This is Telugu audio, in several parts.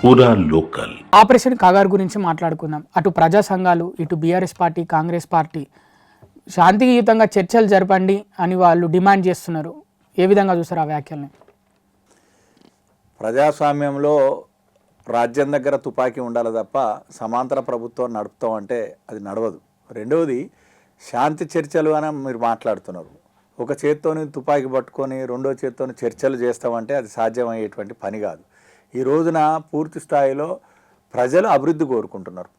పూరా లోకల్. ఆపరేషన్ కాగార్ గురించి మాట్లాడుకుందాం. అటు ప్రజా సంఘాలు, ఇటు బీఆర్ఎస్ పార్టీ, కాంగ్రెస్ పార్టీ శాంతియుతంగా చర్చలు జరపండి అని వాళ్ళు డిమాండ్ చేస్తున్నారు. ఏ విధంగా చూస్తారు ఆ వ్యాఖ్యల్ని? ప్రజాస్వామ్యంలో రాజ్యం దగ్గర తుపాకీ ఉండాలి తప్ప సమాంతర ప్రభుత్వం నడుపుతాం అంటే అది నడవదు. రెండవది, శాంతి చర్చలు అని మీరు మాట్లాడుతున్నారు. ఒక చేత్తోని తుపాకీ పట్టుకొని రెండో చేత్తోని చర్చలు చేస్తామంటే అది సాధ్యమయ్యేటువంటి పని కాదు. ఈ రోజున పూర్తి స్థాయిలో ప్రజలు అభివృద్ధి కోరుకుంటున్నారు.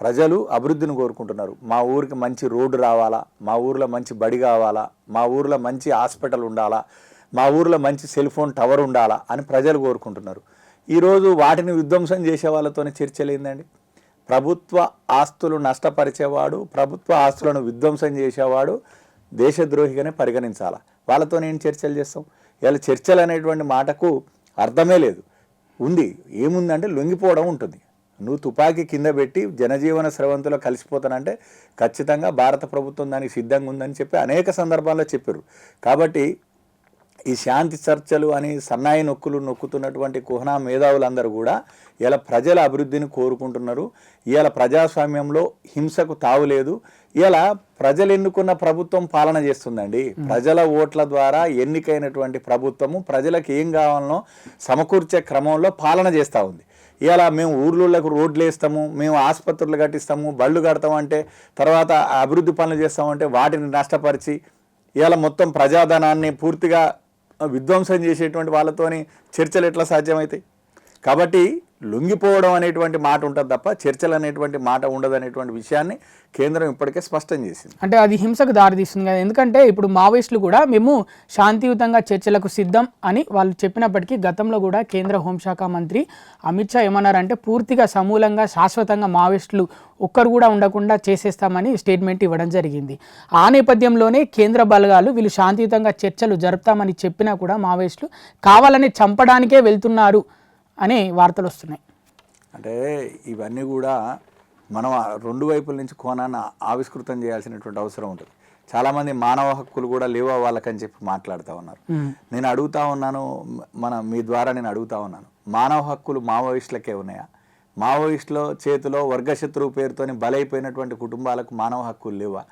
ప్రజలు అభివృద్ధిని కోరుకుంటున్నారు. మా ఊరికి మంచి రోడ్డు రావాలా, మా ఊర్లో మంచి బడి కావాలా, మా ఊర్లో మంచి హాస్పిటల్ ఉండాలా, మా ఊర్లో మంచి సెల్ ఫోన్ టవర్ ఉండాలా అని ప్రజలు కోరుకుంటున్నారు. ఈరోజు వాటిని విధ్వంసం చేసే వాళ్ళతోనే చర్చలు ఏందండి? ప్రభుత్వ ఆస్తులు నష్టపరిచేవాడు, ప్రభుత్వ ఆస్తులను విధ్వంసం చేసేవాడు దేశద్రోహిగానే పరిగణించాలా. వాళ్ళతో నేను చర్చలు చేస్తాం. ఇలా చర్చలు అనేటువంటి మాటకు అర్థమే లేదు. ఉంది ఏముందంటే లొంగిపోవడం ఉంటుంది. నువ్వు తుపాకీ కింద పెట్టి జనజీవన స్రవంతిలో కలిసిపోతానంటే ఖచ్చితంగా భారత ప్రభుత్వం దానికి సిద్ధంగా ఉందని చెప్పి అనేక సందర్భాల్లో చెప్పారు. కాబట్టి ఈ శాంతి చర్చలు అని సన్నాయి నొక్కుతున్నటువంటి కుహనా మేధావులందరూ కూడా ఇలా ప్రజల అభివృద్ధిని కోరుకుంటున్నారు. ఇలా ప్రజాస్వామ్యంలో హింసకు తావులేదు. ఇలా ప్రజలు ఎన్నుకున్న ప్రభుత్వం పాలన చేస్తుందండి. ప్రజల ఓట్ల ద్వారా ఎన్నికైనటువంటి ప్రభుత్వము ప్రజలకు ఏం కావాలనో సమకూర్చే క్రమంలో పాలన చేస్తూ ఉంది. ఇలా మేము ఊర్లకు రోడ్లు వేస్తాము, మేము ఆసుపత్రులు కట్టిస్తాము, బళ్ళు కడతామంటే తర్వాత అభివృద్ధి పనులు చేస్తామంటే వాటిని నష్టపరిచి ఇలా మొత్తం ప్రజాధనాన్ని పూర్తిగా విధ్వంసం చేసేటువంటి వాళ్ళతోని చర్చలు ఎట్లా సాధ్యమవుతాయి? కాబట్టి లొంగిపోవడం అనేటువంటి మాట ఉంటుంది తప్ప చర్చలు అనేటువంటి మాట ఉండదు అనేటువంటి విషయాన్ని కేంద్రం ఇప్పటికే స్పష్టం చేసింది. అంటే అది హింసకు దారితీస్తుంది కదా. ఎందుకంటే ఇప్పుడు మావోయిస్టులు కూడా మేము శాంతియుతంగా చర్చలకు సిద్ధం అని వాళ్ళు చెప్పినప్పటికీ గతంలో కూడా కేంద్ర హోంశాఖ మంత్రి అమిత్ షా ఏమన్నారంటే పూర్తిగా సమూలంగా శాశ్వతంగా మావోయిస్టులు ఒక్కరు కూడా ఉండకుండా చేసేస్తామని స్టేట్మెంట్ ఇవ్వడం జరిగింది. ఆ నేపథ్యంలోనే కేంద్ర బలగాలు వీళ్ళు శాంతియుతంగా చర్చలు జరుపుతామని చెప్పినా కూడా మావోయిస్టులు కావాలని చంపడానికే వెళ్తున్నారు అనే వార్తలు వస్తున్నాయి. అంటే ఇవన్నీ కూడా మనం రెండు వైపుల నుంచి కోణాన్ని ఆవిష్కృతం చేయాల్సినటువంటి అవసరం ఉంటుంది. చాలామంది మానవ హక్కులు కూడా లేవా వాళ్ళకని చెప్పి మాట్లాడుతూ ఉన్నారు. నేను అడుగుతా ఉన్నాను, మీ ద్వారా నేను అడుగుతా ఉన్నాను, మానవ హక్కులు మావోయిస్టులకే ఉన్నాయా? మావోయిస్టుల చేతిలో వర్గశత్రువు పేరుతోని బలైపోయినటువంటి కుటుంబాలకు మానవ హక్కులు లేవా?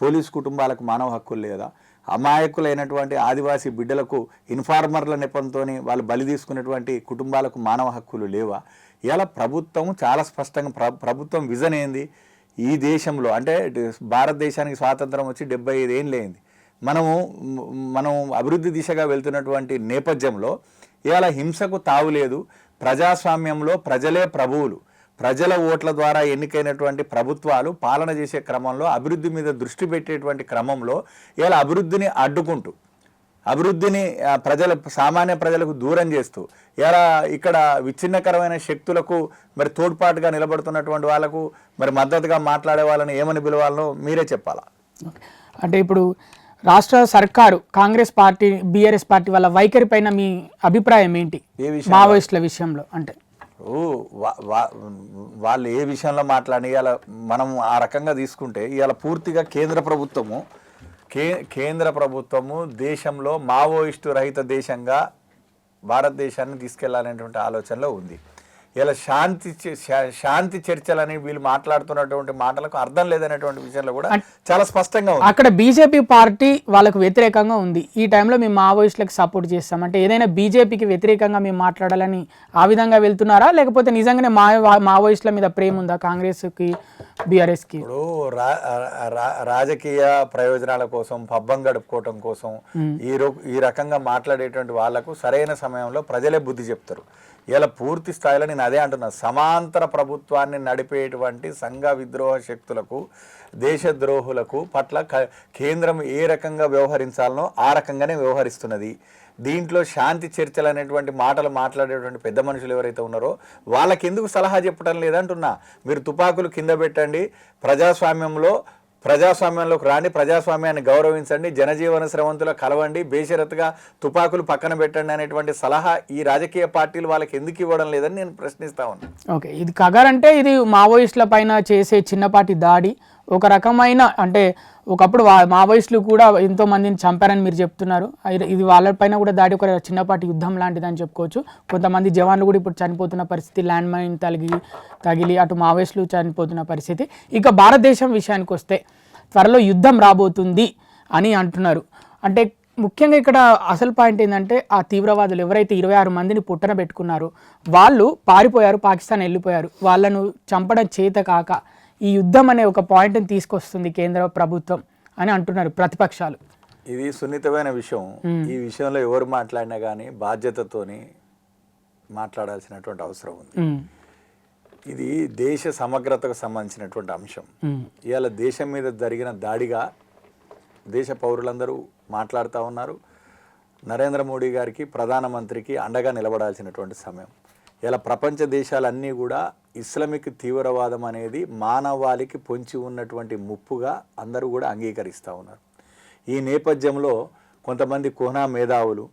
పోలీసు కుటుంబాలకు మానవ హక్కులు లేదా? అమాయకులైనటువంటి ఆదివాసీ బిడ్డలకు ఇన్ఫార్మర్ల నెపంతో వాళ్ళు బలి తీసుకున్నటువంటి కుటుంబాలకు మానవ హక్కులు లేవా? ఇలా ప్రభుత్వం చాలా స్పష్టంగా ప్రభుత్వం విజన్ ఏంది? ఈ దేశంలో అంటే భారతదేశానికి స్వాతంత్రం వచ్చి 75 ఏళ్ళు అయింది. మనం అభివృద్ధి దిశగా వెళ్తున్నటువంటి నేపథ్యంలో ఇలా హింసకు తావులేదు. ప్రజాస్వామ్యంలో ప్రజలే ప్రభువులు. ప్రజల ఓట్ల ద్వారా ఎన్నికైనటువంటి ప్రభుత్వాలు పాలన చేసే క్రమంలో అభివృద్ధి మీద దృష్టి పెట్టేటువంటి క్రమంలో ఇలా అభివృద్ధిని అడ్డుకుంటూ అభివృద్ధిని సామాన్య ప్రజలకు దూరం చేస్తూ ఇలా ఇక్కడ విచ్ఛిన్నకరమైన శక్తులకు మరి తోడ్పాటుగా నిలబడుతున్నటువంటి వాళ్ళకు మరి మద్దతుగా మాట్లాడే వాళ్ళని ఏమని పిలవాలనో మీరే చెప్పాలా? అంటే ఇప్పుడు రాష్ట్ర సర్కారు కాంగ్రెస్ పార్టీ, బీఆర్ఎస్ పార్టీ వాళ్ళ వైఖరి పైన మీ అభిప్రాయం ఏంటి మావోయిస్టుల విషయంలో? అంటే వాళ్ళు ఏ విషయంలో మాట్లాడి ఇవాళ మనం ఆ రకంగా తీసుకుంటే ఇవాళ పూర్తిగా కేంద్ర ప్రభుత్వము దేశంలో మావోయిస్టు రహిత దేశంగా భారతదేశాన్ని తీసుకెళ్లాలనేటువంటి ఆలోచనలో ఉంది. ఇలా శాంతి చర్చలని వీళ్ళు మాట్లాడుతున్నటువంటి మాటలకు అర్థం లేదనేటువంటి విషయంలో కూడా చాలా స్పష్టంగా ఉంది. అక్కడ బీజేపీ పార్టీ వాళ్ళకు వ్యతిరేకంగా ఉంది. ఈ టైంలో మేము మావోయిస్టులకు సపోర్ట్ చేస్తాం అంటే ఏదైనా బీజేపీకి వ్యతిరేకంగా మేము మాట్లాడాలని ఆ విధంగా వెళ్తున్నారా, లేకపోతే నిజంగానే మావోయిస్టుల మీద ప్రేమ ఉందా కాంగ్రెస్కి, బీఆర్ఎస్కి? ఇప్పుడు రాజకీయ ప్రయోజనాల కోసం, పబ్బం గడుపుకోవటం కోసం ఈ రకంగా మాట్లాడేటువంటి వాళ్లకు సరైన సమయంలో ప్రజలే బుద్ధి చెప్తారు. ఇలా పూర్తి స్థాయిలో నేను అదే అంటున్నా, సమాంతర ప్రభుత్వాన్ని నడిపేటువంటి సంఘ విద్రోహ శక్తులకు, దేశద్రోహులకు పట్ల కేంద్రం ఏ రకంగా వ్యవహరించాలనో ఆ రకంగానే వ్యవహరిస్తున్నది. దీంట్లో శాంతి చర్చలు అనేటువంటి మాటలు మాట్లాడేటువంటి పెద్ద మనుషులు ఎవరైతే ఉన్నారో వాళ్ళకి ఎందుకు సలహా చెప్పడం లేదంటున్నా. మీరు తుపాకులు కింద పెట్టండి, ప్రజాస్వామ్యంలోకి రాండి, ప్రజాస్వామ్యాన్ని గౌరవించండి, జనజీవన స్రవంతిలో కలవండి, బేషరతుగా తుపాకులు పక్కన పెట్టండి అనేటువంటి సలహా ఈ రాజకీయ పార్టీలు వాళ్ళకి ఎందుకు ఇవ్వడం లేదని నేను ప్రశ్నిస్తా ఉన్నాను. ఓకే, ఇది కగార్ అంటే ఇది మావోయిస్టుల పైన చేసే చిన్నపాటి దాడి, ఒక రకమైన అంటే ఒకప్పుడు మావోయిస్టులు కూడా ఎంతో మందిని చంపారని మీరు చెప్తున్నారు. ఇది వాళ్ళపైన కూడా దాడి ఒక చిన్నపాటి యుద్ధం లాంటిది అని చెప్పుకోవచ్చు. కొంతమంది జవాన్లు కూడా ఇప్పుడు చనిపోతున్న పరిస్థితి, ల్యాండ్ మైన్ తగిలి అటు మావోయిస్టులు చనిపోతున్న పరిస్థితి. ఇక భారతదేశం విషయానికి వస్తే త్వరలో యుద్ధం రాబోతుంది అని అంటున్నారు. అంటే ముఖ్యంగా ఇక్కడ అసలు పాయింట్ ఏంటంటే ఆ తీవ్రవాదులు ఎవరైతే 26 మందిని పుట్టన పెట్టుకున్నారో వాళ్ళు పారిపోయారు, పాకిస్తాన్ వెళ్ళిపోయారు. వాళ్ళను చంపడం చేత కాక ఈ యుద్ధం అనే ఒక పాయింట్ని తీసుకొస్తుంది కేంద్ర ప్రభుత్వం అని అంటున్నారు ప్రతిపక్షాలు. ఇది సున్నితమైన విషయం. ఈ విషయంలో ఎవరు మాట్లాడినా కానీ బాధ్యతతోని మాట్లాడాల్సినటువంటి అవసరం ఉంది. ఇది దేశ సమగ్రతకు సంబంధించినటువంటి అంశం. ఇవాళ దేశం మీద జరిగిన దాడిగా దేశ పౌరులందరూ మాట్లాడుతూ ఉన్నారు. నరేంద్ర మోడీ గారికి, ప్రధానమంత్రికి అండగా నిలబడాల్సినటువంటి సమయం. ఇలా ప్రపంచ దేశాలన్నీ కూడా ఇస్లామిక్ తీవ్రవాదం అనేది మానవాళికి పొంచి ఉన్నటువంటి ముప్పుగా అందరూ కూడా అంగీకరిస్తూ ఉన్నారు. ఈ నేపథ్యంలో కొంతమంది కుహనా మేధావులు,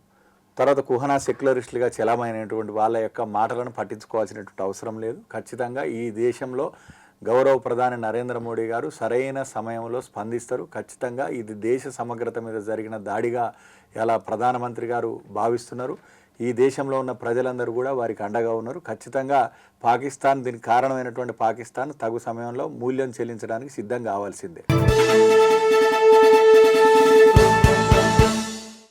తర్వాత కుహనా సెక్యులరిస్టులుగా చలమైనటువంటి వాళ్ళ యొక్క మాటలను పట్టించుకోవాల్సినటువంటి అవసరం లేదు. ఖచ్చితంగా ఈ దేశంలో గౌరవ ప్రధాని నరేంద్ర మోడీ గారు సరైన సమయంలో స్పందిస్తారు. ఖచ్చితంగా ఇది దేశ సమగ్రత మీద జరిగిన దాడిగా ఇలా ప్రధానమంత్రి గారు భావిస్తున్నారు. ఈ దేశంలో ఉన్న ప్రజలందరూ కూడా వారికి అండగా ఉన్నారు. ఖచ్చితంగా పాకిస్తాన్, దీనికి కారణమైనటువంటి పాకిస్తాన్ తగు సమయంలో మూల్యం చెల్లించడానికి సిద్ధం కావాల్సిందే.